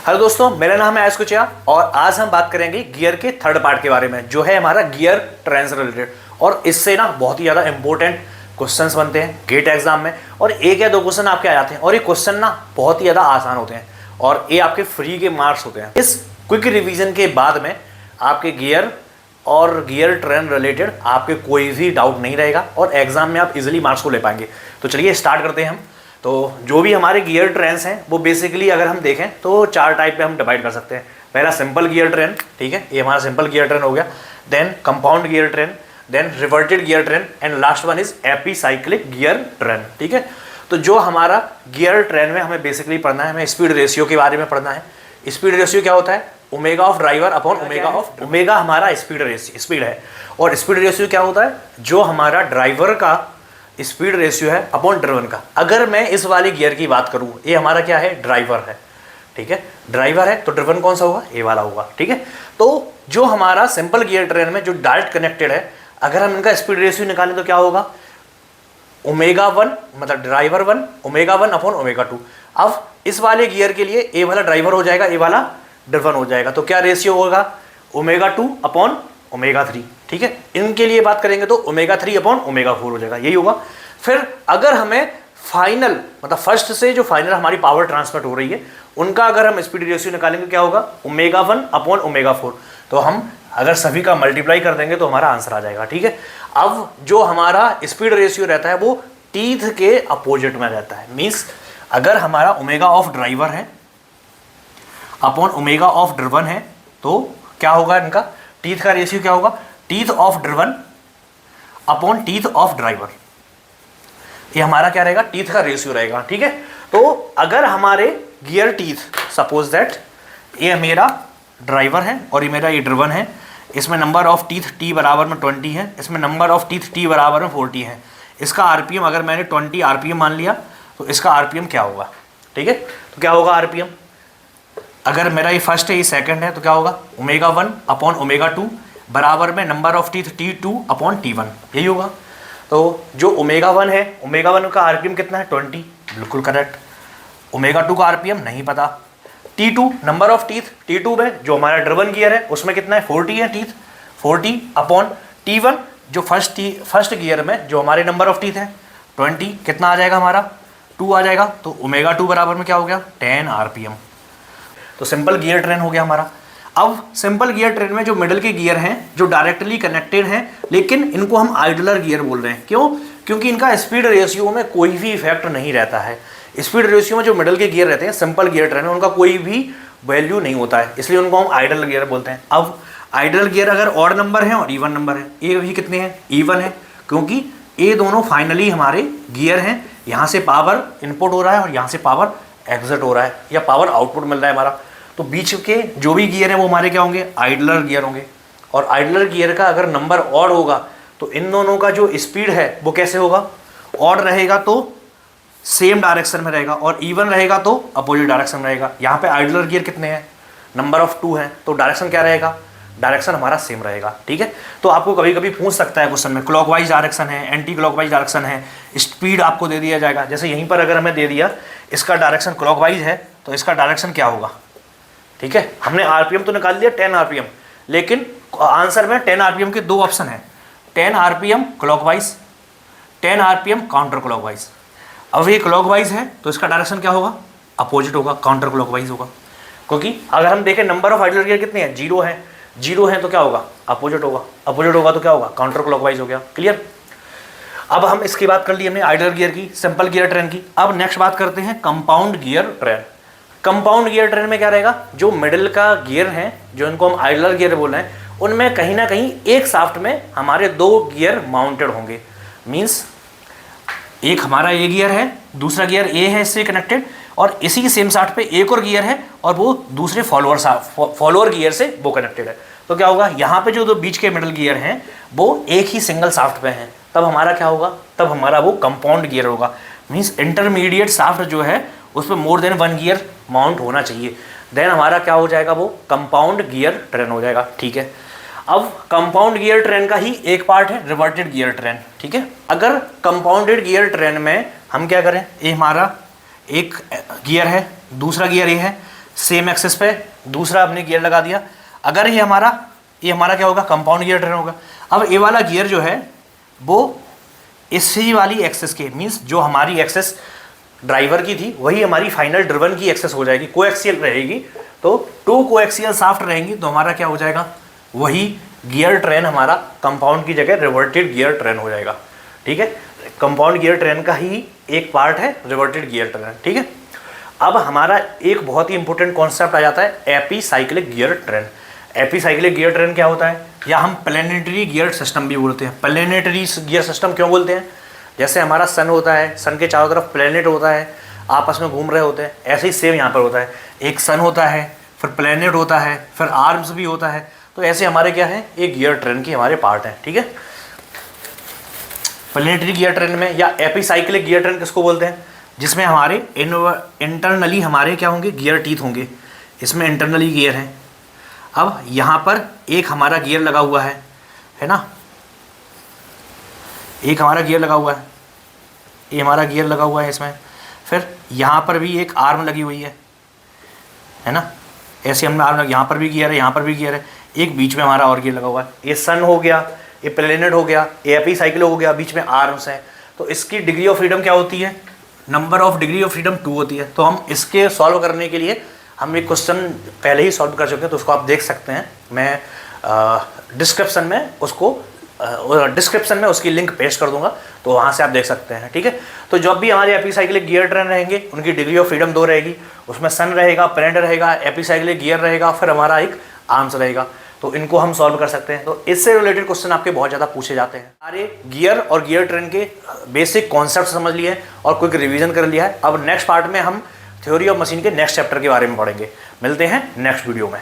Hello दोस्तों, मेरा नाम है आयुष कुचिया और आज हम बात करेंगे गियर के थर्ड पार्ट के बारे में, जो है हमारा गियर ट्रेन से रिलेटेड। और इससे ना बहुत ही ज़्यादा इंपॉर्टेंट क्वेश्चंस बनते हैं गेट एग्जाम में, और एक या दो क्वेश्चन आपके आ जाते हैं और ये क्वेश्चन ना बहुत ही ज़्यादा आसान होते हैं और ये आपके फ्री के मार्क्स होते हैं। इस क्विक रिविजन के बाद में आपके गियर और गियर ट्रेन रिलेटेड आपके कोई भी डाउट नहीं रहेगा और एग्जाम में आप इजीली मार्क्स को ले पाएंगे। तो चलिए स्टार्ट करते हैं हम। तो जो भी हमारे गियर ट्रेन्स हैं वो बेसिकली अगर हम देखें तो चार टाइप पे हम डिवाइड कर सकते हैं। पहला सिंपल गियर ट्रेन, ठीक है, ये हमारा सिंपल गियर ट्रेन हो गया। Then compound gear train, then reverted gear train and last one is epicyclic gear train, ठीक है। तो जो हमारा गियर ट्रेन में हमें बेसिकली पढ़ना है, हमें स्पीड रेशियो के बारे में पढ़ना है। स्पीड रेशियो क्या होता है? Omega of driver upon omega of, omega हमारा स्पीड है और स्पीड रेशियो क्या होता है? जो हमारा ड्राइवर का स्पीड रेशियो है अपॉन ड्रिवन का। अगर मैं इस वाले गियर की बात करूं, ये हमारा क्या है? ड्राइवर है, ठीक है, ड्राइवर है, तो ड्रिवन कौन सा होगा? ये वाला होगा, ठीक है। तो जो हमारा सिंपल गियर ट्रेन में जो डायरेक्ट कनेक्टेड है, अगर हम इनका स्पीड रेशियो निकालें तो क्या होगा? ओमेगा 1 मतलब ड्राइवर 1 ओमेगा 1 अपॉन ओमेगा 2। अब इस वाले गियर के लिए ए वाला ड्राइवर हो जाएगा, ए वाला ड्रिवन हो जाएगा, तो क्या रेशियो होगा? ओमेगा 2 अपॉन ओमेगा 3, ठीक है। इनके लिए बात करेंगे तो ओमेगा 3 अपॉन ओमेगा 4 हो जाएगा, यही होगा। फिर अगर हमें फाइनल मतलब फर्स्ट से जो फाइनल हमारी पावर ट्रांसमिट हो रही है, उनका अगर हम स्पीड रेशियो निकालेंगे क्या होगा? Omega 1 upon omega 4। तो हम अगर सभी का मल्टीप्लाई कर देंगे तो हमारा आंसर आ जाएगा, ठीक है। अब जो हमारा स्पीड रेशियो रहता है वो टीथ के अपोजिट में रहता है। मीन्स अगर हमारा ओमेगा ऑफ ड्राइवर है अपॉन ओमेगा ऑफ ड्रिवन है तो क्या होगा? इनका टीथ का रेशियो क्या होगा? Teeth of driven upon teeth of driver, ये हमारा क्या रहेगा? टीथ का रेशियो रहेगा, ठीक है। तो अगर हमारे गियर टीथ, सपोज दैट ये मेरा ड्राइवर है और ये मेरा ये ड्रिवन है, इसमें नंबर ऑफ टीथ टी बराबर में 20 है, इसमें नंबर ऑफ टीथ टी बराबर में 40 है। इसका आरपीएम अगर मैंने 20 आरपीएम मान लिया तो इसका आरपीएम क्या होगा? ठीक है, तो क्या होगा आरपीएम? अगर मेरा ये फर्स्ट है, ये सेकंड है, तो क्या होगा? ओमेगा 1 अपॉन ओमेगा 2 बराबर में number of teeth T2 upon T1, यही होगा। तो जो ओमेगा 1 है, ओमेगा 1 का आरपीएम कितना है? 20, बिल्कुल करेक्ट। ओमेगा 2 का आरपीएम नहीं पता। T2 number of teeth T2 में जो हमारा ड्रिवन गियर है उसमें कितना है? 40 है टीथ, 40 अपॉन T1 जो फर्स्ट गियर में जो हमारे नंबर ऑफ टीथ है 20, कितना आ जाएगा हमारा? 2 आ जाएगा। तो ओमेगा 2 बराबर में क्या हो गया? 10 आरपीएम। तो सिंपल गियर ट्रेन हो गया हमारा। अब सिंपल गियर ट्रेन में जो मिडिल के गियर हैं जो डायरेक्टली कनेक्टेड हैं, लेकिन इनको हम आइडलर गियर बोल रहे हैं। क्यों? क्योंकि इनका स्पीड रेशियो में कोई भी इफेक्ट नहीं रहता है। स्पीड रेशियो में जो मिडिल के गियर रहते हैं सिंपल गियर ट्रेन में, उनका कोई भी वैल्यू नहीं होता है, इसलिए उनको हम आइडल गियर बोलते हैं। अब आइडल गियर अगर ऑड नंबर है और इवन नंबर है, ये भी कितने हैं? इवन है, क्योंकि ये दोनों फाइनली हमारे गियर हैं। यहाँ से पावर इनपुट हो रहा है और यहाँ से पावर एग्जिट हो रहा है या पावर आउटपुट मिल रहा है हमारा। तो बीच के जो भी गियर है वो हमारे क्या होंगे? आइडलर गियर होंगे। और आइडलर गियर का अगर नंबर ऑड होगा तो इन दोनों का जो स्पीड है वो कैसे होगा? ऑड रहेगा तो सेम डायरेक्शन में रहेगा और इवन रहेगा तो अपोजिट डायरेक्शन में रहेगा। यहाँ पे आइडलर गियर कितने हैं? नंबर ऑफ 2 है, तो डायरेक्शन क्या रहेगा? डायरेक्शन हमारा सेम रहेगा, ठीक है। तो आपको कभी कभी पूछ सकता है क्वेश्चन में क्लॉकवाइज डायरेक्शन है, एंटी क्लॉकवाइज डायरेक्शन है, स्पीड आपको दे दिया जाएगा। जैसे यहीं पर अगर हमें दे दिया इसका डायरेक्शन क्लॉकवाइज है तो इसका डायरेक्शन क्या होगा? ठीक है, हमने आरपीएम तो निकाल दिया 10 आरपीएम, लेकिन आंसर में 10 आरपीएम के दो ऑप्शन है, 10 RPM clockwise, 10 RPM counter clockwise. अब ये क्लॉकवाइज है तो इसका डायरेक्शन क्या होगा? अपोजिट होगा, काउंटर क्लॉकवाइज होगा। क्योंकि अगर हम देखें नंबर ऑफ आइडलर गियर कितने हैं? 0 है, 0 है तो क्या होगा? अपोजिट होगा, अपोजिट होगा तो क्या होगा? काउंटर क्लॉकवाइज हो गया। क्लियर? अब हम इसकी बात कर ली हमने आइडलर गियर की, सिंपल गियर ट्रेन की। अब नेक्स्ट बात करते हैं compound gear train. Compound gear train में क्या रहेगा? जो मिडिल का गियर है, जो इनको हम आइडलर गियर बोल रहे हैं, उनमें कहीं ना कहीं एक शाफ्ट में हमारे 2 गियर माउंटेड होंगे। मीन्स एक हमारा ए गियर है, दूसरा गियर ए है इससे कनेक्टेड, और इसी के सेम शाफ्ट पे एक और गियर है और वो दूसरे फॉलोअर गियर से वो कनेक्टेड है। तो क्या होगा? यहाँ पे जो 2 बीच के मिडिल गियर हैं वो एक ही सिंगल शाफ्ट पे हैं, तब हमारा क्या होगा? तब हमारा वो कंपाउंड गियर होगा। मीन्स इंटरमीडिएट शाफ्ट जो है उस पर मोर देन 1 गियर माउंट होना चाहिए, देन हमारा क्या हो जाएगा? वो कंपाउंड गियर ट्रेन हो जाएगा, ठीक है। अब कंपाउंड गियर ट्रेन का ही एक पार्ट है रिवर्टेड गियर ट्रेन, ठीक है। अगर कंपाउंडेड गियर ट्रेन में हम क्या करें? ये हमारा एक गियर है, दूसरा गियर ये है, सेम एक्सिस पे दूसरा हमने गियर लगा दिया। अगर ये हमारा क्या होगा, कंपाउंड गियर ट्रेन होगा। अब ये वाला गियर जो है वो इसी वाली एक्सेस के मीन्स जो हमारी एक्सेस ड्राइवर की थी वही हमारी फाइनल ड्रिवन की एक्सेस हो जाएगी, कोएक्सियल रहेगी। तो 2 कोएक्सियल शाफ्ट रहेंगी तो हमारा क्या हो जाएगा, वही गियर ट्रेन हमारा कंपाउंड की जगह रिवर्टेड गियर ट्रेन हो जाएगा। ठीक है, कंपाउंड गियर ट्रेन का ही एक पार्ट है रिवर्टेड गियर ट्रेन। ठीक है, अब हमारा एक बहुत ही इंपॉर्टेंट कॉन्सेप्ट आ जाता है epicyclic gear train. Epicyclic gear train क्या होता है, या हम प्लेनेटरी गियर सिस्टम भी बोलते हैं। प्लेनेटरी गियर सिस्टम क्यों बोलते हैं, जैसे हमारा सन होता है, सन के चारों तरफ प्लेनेट होता है, आपस में घूम रहे होते हैं, ऐसे ही सेम यहाँ पर होता है। एक सन होता है, फिर प्लेनेट होता है, फिर आर्म्स भी होता है। तो ऐसे हमारे क्या है, एक गियर ट्रेन की हमारे पार्ट हैं। ठीक है, प्लेनेटरी गियर ट्रेन में या एपीसाइक्लिक गियर ट्रेन किसको बोलते हैं, जिसमें हमारे इंटरनली हमारे क्या होंगे, गियर टीथ होंगे। इसमें इंटरनली गियर हैं। अब यहाँ पर एक हमारा गियर लगा हुआ है ना, एक हमारा गियर लगा हुआ है, ये हमारा गियर लगा हुआ है इसमें। फिर यहाँ पर भी एक आर्म लगी हुई है ना, ऐसे हमने आर्म, यहाँ पर भी गियर है, यहाँ पर भी गियर है, एक बीच में हमारा और गियर लगा हुआ है। ये सन हो गया, ये प्लेनेट हो गया, ये एपीसाइक्लिक हो गया, बीच में आर्म्स हैं। तो इसकी डिग्री ऑफ फ्रीडम क्या होती है, number of degree of freedom 2 होती है। तो हम इसके सॉल्व करने के लिए हम एक क्वेश्चन पहले ही सॉल्व कर चुके हैं, तो उसको आप देख सकते हैं। मैं डिस्क्रिप्शन में उसकी लिंक पेस्ट कर दूंगा, तो वहाँ से आप देख सकते हैं। ठीक है, तो जब भी हमारे एपीसाइक्लिक गियर ट्रेन रहेंगे उनकी डिग्री ऑफ फ्रीडम 2 रहेगी। उसमें सन रहेगा, प्लेनेट रहेगा, एपीसाइक्लिक गियर रहेगा, फिर हमारा एक आर्म्स रहेगा। तो इनको हम सॉल्व कर सकते हैं। तो इससे रिलेटेड क्वेश्चन आपके बहुत ज़्यादा पूछे जाते हैं। सारे गियर और गियर ट्रेन के बेसिक कॉन्सेप्ट समझ लिए और क्विक रिवीजन कर लिया है। अब नेक्स्ट पार्ट में हम थ्योरी ऑफ मशीन के नेक्स्ट चैप्टर के बारे में पढ़ेंगे। मिलते हैं नेक्स्ट वीडियो में।